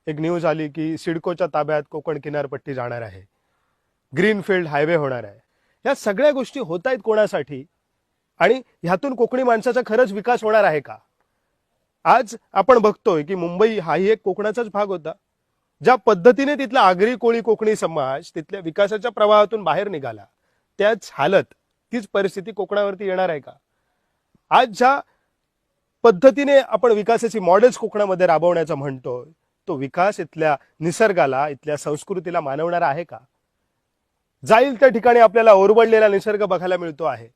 एक न्यूज आली की सिडकोच्या ताब्यात कोकण किनारपट्टी जाणार आहे, ग्रीनफील्ड हायवे होणार आहे. या सगळ्या गोष्टी होत आहेत कोणासाठी आणि ह्यातून कोकणी माणसाचा खरंच विकास होणार आहे का? आज आपण बघतोय की मुंबई हाही एक कोकणाचाच भाग होता. ज्या पद्धतीने तिथला आगरी कोळी कोकणी समाज तिथल्या विकासाच्या प्रवाहातून बाहेर निघाला, त्याच हालत तीच परिस्थिती कोकणावरती येणार आहे का? आज ज्या पद्धतीने आपण विकासाची मॉडेल्स कोकणामध्ये राबवण्याचं म्हणतोय, तो विकास इथल्या निसर्गाला, इथल्या संस्कृतीला मानवणारा आहे का? जाईल त्या ठिकाणी आपल्याला ओरबडलेला निसर्ग बघायला मिळतो आहे.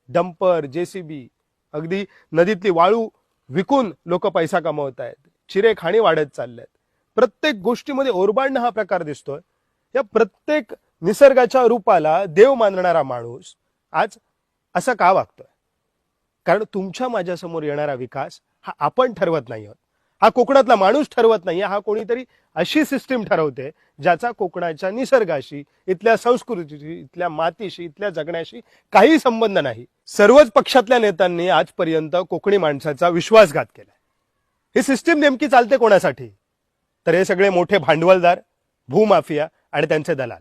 डंपर, जेसीबी, अगदी नदीतली वाळू विकून लोक पैसा कमवत आहेत. चिरेखाणी वाढत चालल्यात. प्रत्येक गोष्टीमध्ये ओरबाडणं हा प्रकार दिसतोय. या प्रत्येक निसर्गाच्या रूपाला देव मानणारा माणूस आज असं का वागतोय? कारण तुमच्या माझ्यासमोर येणारा विकास हा आपण ठरवत नाही आहोत, हा कोकणातला माणूस ठरवत नाहीये, हा कोणीतरी अशी सिस्टीम ठरवते ज्याचा कोकणाच्या निसर्गाशी, इथल्या संस्कृतीशी, इथल्या मातीशी, इथल्या जगण्याशी काही संबंध नाही. सर्वच पक्षातल्या नेत्यांनी आजपर्यंत कोकणी माणसाचा विश्वासघात केलाय. ही सिस्टीम नेमकी चालते कोणासाठी? तर हे सगळे मोठे भांडवलदार, भूमाफिया आणि त्यांचे दलाल.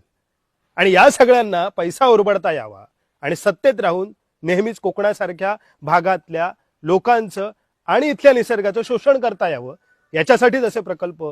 आणि या सगळ्यांना पैसा उरबडता यावा आणि सत्तेत राहून नेहमीच कोकणासारख्या भागातल्या लोकांचं आणि इथल्या निसर्गाचं शोषण करता यावं, याच्यासाठीच असे प्रकल्प